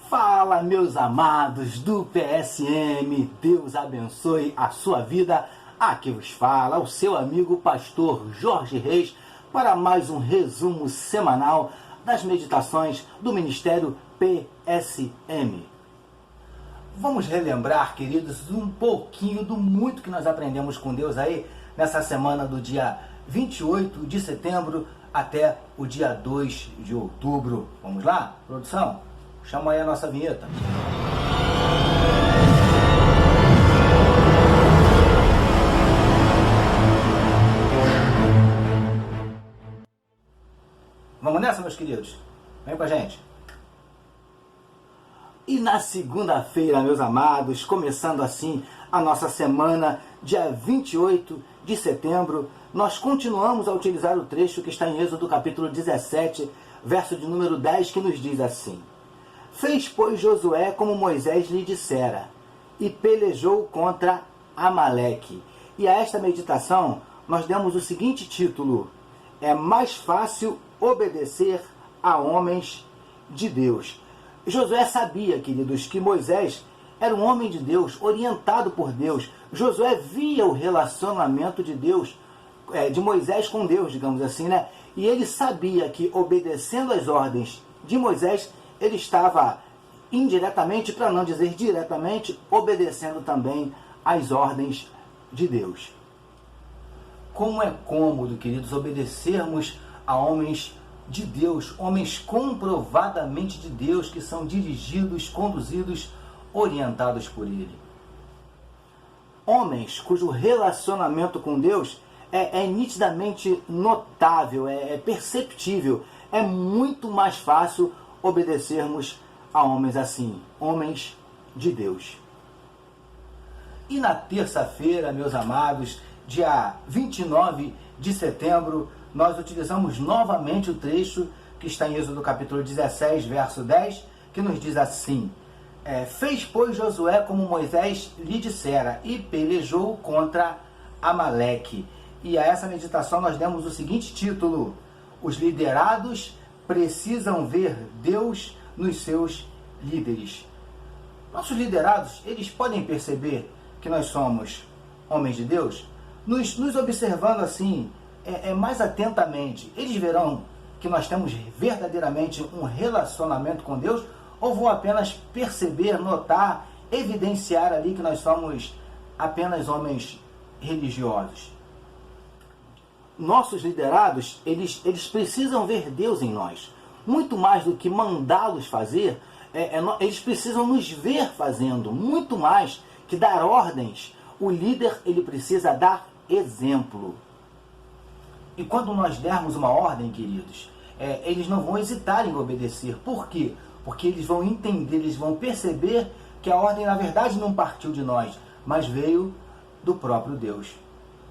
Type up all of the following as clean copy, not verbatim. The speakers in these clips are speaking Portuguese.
Fala, meus amados do PSM, Deus abençoe a sua vida. Aqui vos fala o seu amigo pastor Jorge Reis para mais um resumo semanal das meditações do Ministério PSM. Vamos relembrar, queridos, um pouquinho do muito que nós aprendemos com Deus aí nessa semana do dia 28 de setembro até o dia 2 de outubro. Vamos lá, produção? Chama aí a nossa vinheta. Vamos nessa, meus queridos? Vem com a gente. E na segunda-feira, meus amados, começando assim a nossa semana, dia 28 de setembro, nós continuamos a utilizar o trecho que está em Êxodo capítulo 17, verso de número 10, que nos diz assim: Fez, pois, Josué como Moisés lhe dissera, e pelejou contra Amaleque. E a esta meditação nós demos o seguinte título: É mais fácil obedecer a homens de Deus. Josué sabia, queridos, que Moisés era um homem de Deus, orientado por Deus. Josué via o relacionamento de Deus, de Moisés com Deus, digamos assim, né? E ele sabia que, obedecendo às ordens de Moisés, ele estava indiretamente, para não dizer diretamente, obedecendo também às ordens de Deus. Como é cômodo, queridos, obedecermos a homens de Deus, homens comprovadamente de Deus, que são dirigidos, conduzidos, orientados por Ele. Homens cujo relacionamento com Deus é nitidamente notável, é perceptível. É muito mais fácil obedecermos a homens assim, homens de Deus. E na terça-feira, meus amados, dia 29 de setembro, nós utilizamos novamente o trecho que está em Êxodo capítulo 16, verso 10, que nos diz assim: Fez, pois, Josué como Moisés lhe dissera, e pelejou contra Amaleque. E a essa meditação nós demos o seguinte título: Os liderados precisam ver Deus nos seus líderes. Nossos liderados, eles podem perceber que nós somos homens de Deus? Nos observando assim, mais atentamente, eles verão que nós temos verdadeiramente um relacionamento com Deus, ou vão apenas perceber, notar, evidenciar ali que nós somos apenas homens religiosos? Nossos liderados, eles precisam ver Deus em nós. Muito mais do que mandá-los fazer, eles precisam nos ver fazendo. Muito mais que dar ordens, o líder ele precisa dar exemplo. E quando nós dermos uma ordem, queridos, eles não vão hesitar em obedecer. Por quê? Porque eles vão entender, eles vão perceber que a ordem, na verdade, não partiu de nós, mas veio do próprio Deus.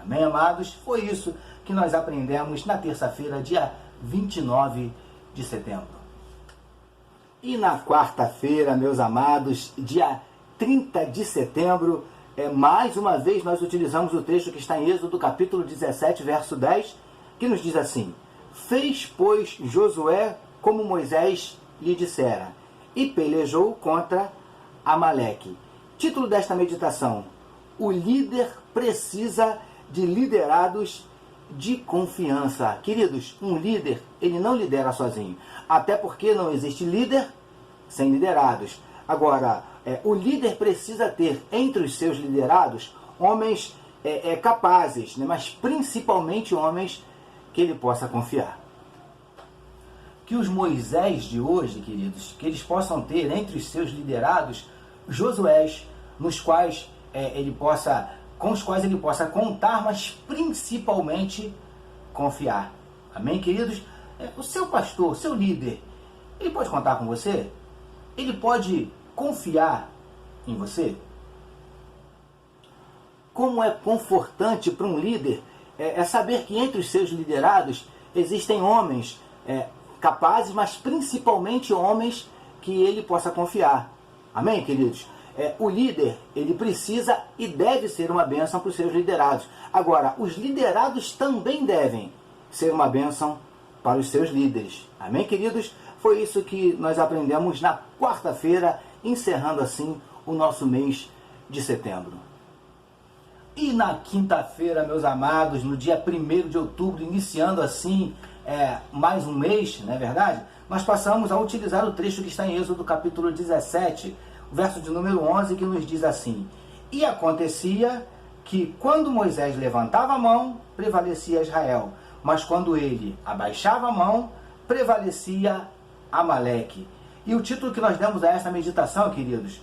Amém, amados? Foi isso que nós aprendemos na terça-feira, dia 29 de setembro. E na quarta-feira, meus amados, dia 30 de setembro, mais uma vez nós utilizamos o trecho que está em Êxodo capítulo 17, verso 10, que nos diz assim: Fez, pois, Josué como Moisés lhe dissera, e pelejou contra Amaleque. Título desta meditação: O líder precisa de liderados de confiança. Queridos, um líder, ele não lidera sozinho. Até porque não existe líder sem liderados. Agora, o líder precisa ter entre os seus liderados homens capazes, né? Mas principalmente homens que ele possa confiar. Que os Moisés de hoje, queridos, que eles possam ter entre os seus liderados Josués, nos quais com os quais ele possa contar, mas principalmente confiar. Amém, queridos? O seu pastor, o seu líder, ele pode contar com você? Ele pode confiar em você? Como é confortante para um líder saber que entre os seus liderados existem homens capazes, mas principalmente homens que ele possa confiar. Amém, queridos? O líder, ele precisa e deve ser uma bênção para os seus liderados. Agora, os liderados também devem ser uma bênção para os seus líderes. Amém, queridos? Foi isso que nós aprendemos na quarta-feira, encerrando assim o nosso mês de setembro. E na quinta-feira, meus amados, no dia 1º de outubro, iniciando assim mais um mês, não é verdade? Nós passamos a utilizar o trecho que está em Êxodo capítulo 17, verso de número 11, que nos diz assim: E acontecia que quando Moisés levantava a mão, prevalecia Israel, mas quando ele abaixava a mão, prevalecia Amaleque. E o título que nós demos a esta meditação, queridos,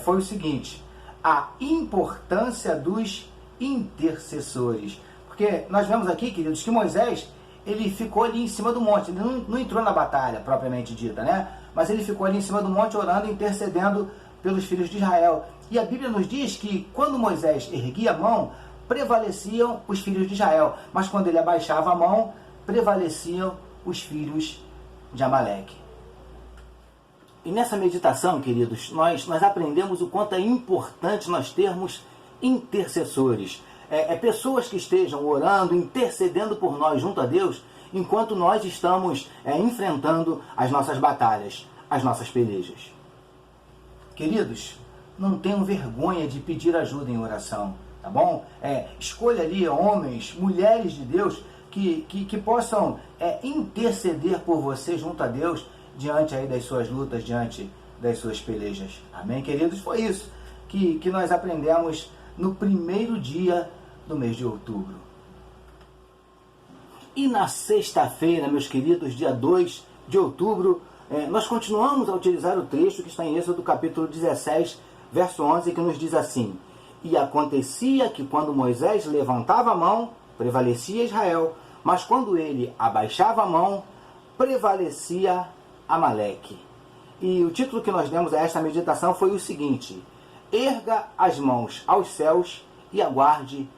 foi o seguinte: a importância dos intercessores. Porque nós vemos aqui, queridos, que Moisés, ele ficou ali em cima do monte, ele não entrou na batalha propriamente dita, né? Mas ele ficou ali em cima do monte orando, intercedendo pelos filhos de Israel. E a Bíblia nos diz que quando Moisés erguia a mão, prevaleciam os filhos de Israel, mas quando ele abaixava a mão, prevaleciam os filhos de Amaleque. E nessa meditação, queridos, nós aprendemos o quanto é importante nós termos intercessores. Pessoas que estejam orando, intercedendo por nós junto a Deus, enquanto nós estamos enfrentando as nossas batalhas, as nossas pelejas. Queridos, não tenham vergonha de pedir ajuda em oração, tá bom? Escolha ali homens, mulheres de Deus que possam interceder por você junto a Deus, diante aí das suas lutas, diante das suas pelejas. Amém, queridos? Foi isso que nós aprendemos no primeiro dia do mês de outubro. E na sexta-feira, meus queridos, dia 2 de outubro, nós continuamos a utilizar o trecho que está em Êxodo capítulo 17, verso 11, que nos diz assim: E acontecia que quando Moisés levantava a mão, prevalecia Israel, mas quando ele abaixava a mão, prevalecia Amaleque. E o título que nós demos a esta meditação foi o seguinte: erga as mãos aos céus e aguarde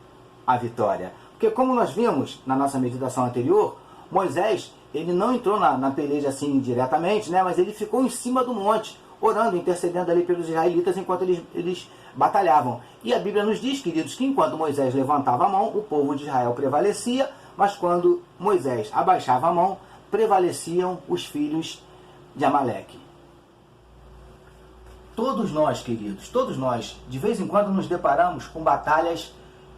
a vitória. Porque como nós vimos na nossa meditação anterior, Moisés, ele não entrou na peleja assim diretamente, né? Mas ele ficou em cima do monte, orando, intercedendo ali pelos israelitas enquanto eles batalhavam. E a Bíblia nos diz, queridos, que enquanto Moisés levantava a mão, o povo de Israel prevalecia, mas quando Moisés abaixava a mão, prevaleciam os filhos de Amaleque. Todos nós, queridos, todos nós, de vez em quando nos deparamos com batalhas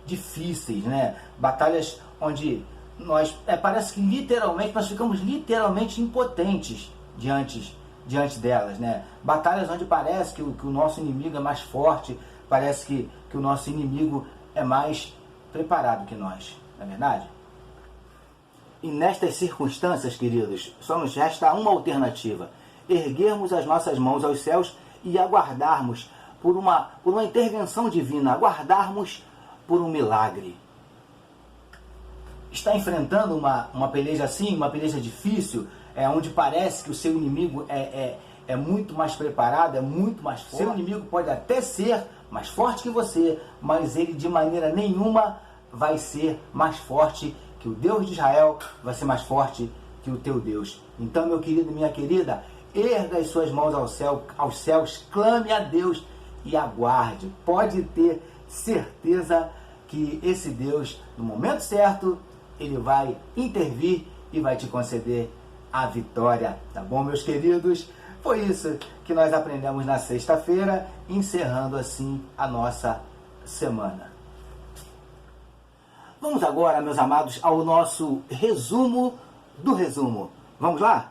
difíceis, né? Batalhas onde nós, parece que literalmente, nós ficamos literalmente impotentes diante delas, né? Batalhas onde parece que o nosso inimigo é mais forte, parece que o nosso inimigo é mais preparado que nós, não é verdade? E nestas circunstâncias, queridos, só nos resta uma alternativa: erguermos as nossas mãos aos céus e aguardarmos por uma intervenção divina, aguardarmos por um milagre. Está enfrentando uma peleja assim, uma peleja difícil, onde parece que o seu inimigo é muito mais preparado, é muito mais forte. Seu inimigo pode até ser mais forte que você, mas ele de maneira nenhuma vai ser mais forte que o Deus de Israel, vai ser mais forte que o teu Deus. Então, meu querido e minha querida, erga as suas mãos aos céus, clame a Deus e aguarde. Pode ter certeza que esse Deus, no momento certo, ele vai intervir e vai te conceder a vitória. Tá bom, meus queridos? Foi isso que nós aprendemos na sexta-feira, encerrando assim a nossa semana. Vamos agora, meus amados, ao nosso resumo do resumo. Vamos lá?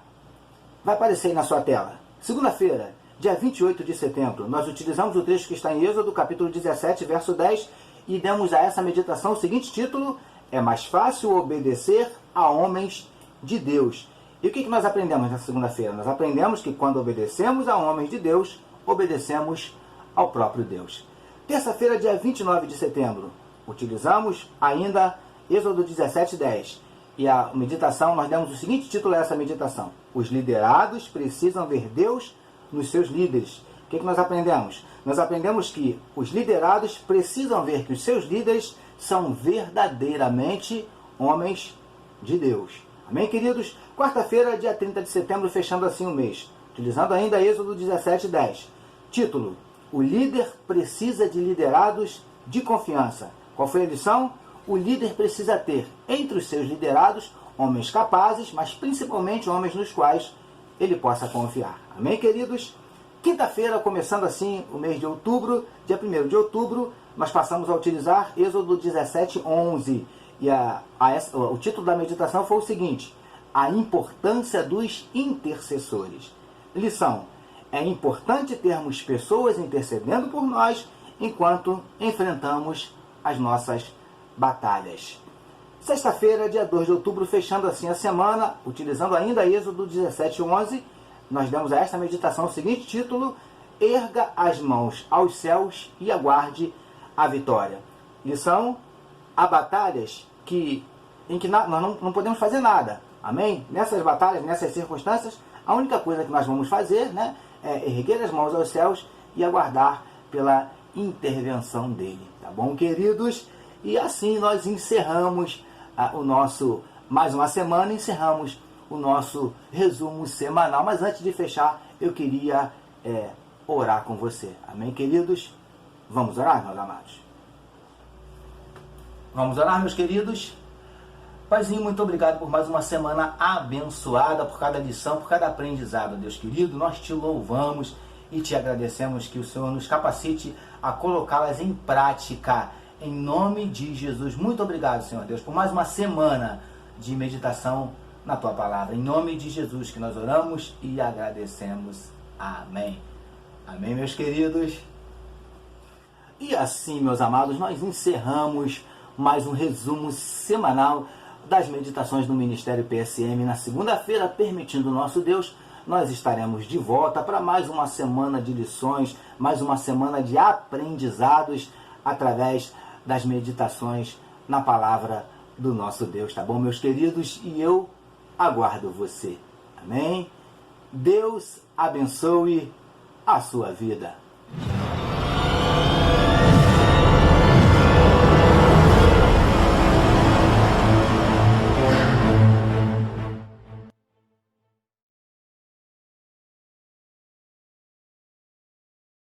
Vai aparecer aí na sua tela. Segunda-feira, dia 28 de setembro, nós utilizamos o trecho que está em Êxodo, capítulo 17, verso 10, e demos a essa meditação o seguinte título: é mais fácil obedecer a homens de Deus. E o que nós aprendemos na segunda-feira? Nós aprendemos que quando obedecemos a homens de Deus, obedecemos ao próprio Deus. Terça-feira, dia 29 de setembro, utilizamos ainda Êxodo 17, 10. E a meditação, nós demos o seguinte título a essa meditação: os liderados precisam ver Deus nos seus líderes. O que nós aprendemos? Nós aprendemos que os liderados precisam ver que os seus líderes são verdadeiramente homens de Deus. Amém, queridos? Quarta-feira, dia 30 de setembro, fechando assim o mês. Utilizando ainda Êxodo 17, 10. Título: o líder precisa de liderados de confiança. Qual foi a lição? O líder precisa ter entre os seus liderados homens capazes, mas principalmente homens nos quais ele possa confiar. Amém, queridos? Quinta-feira, começando assim o mês de outubro, dia 1º de outubro, nós passamos a utilizar Êxodo 17:11. E o título da meditação foi o seguinte: a importância dos intercessores. Lição: é importante termos pessoas intercedendo por nós enquanto enfrentamos as nossas batalhas. Sexta-feira, dia 2 de outubro, fechando assim a semana, utilizando ainda Êxodo 17:11, nós demos a esta meditação o seguinte título: erga as mãos aos céus e aguarde a vitória. Lição: há batalhas em que nós não podemos fazer nada. Amém? Nessas batalhas, nessas circunstâncias, a única coisa que nós vamos fazer, né, é erguer as mãos aos céus e aguardar pela intervenção dele. Tá bom, queridos? E assim nós encerramos mais uma semana, encerramos o nosso resumo semanal. Mas antes de fechar, eu queria orar com você. Amém, queridos? Vamos orar, meus amados? Vamos orar, meus queridos? Paizinho, muito obrigado por mais uma semana abençoada, por cada lição, por cada aprendizado, Deus querido. Nós te louvamos e te agradecemos que o Senhor nos capacite a colocá-las em prática, em nome de Jesus. Muito obrigado, Senhor Deus, por mais uma semana de meditação na Tua Palavra. Em nome de Jesus que nós oramos e agradecemos. Amém. Amém, meus queridos. E assim, meus amados, nós encerramos mais um resumo semanal das meditações do Ministério PSM. Na segunda-feira, permitindo o nosso Deus, nós estaremos de volta para mais uma semana de lições, mais uma semana de aprendizados através das meditações na palavra do nosso Deus, tá bom, meus queridos? E eu aguardo você. Amém? Deus abençoe a sua vida.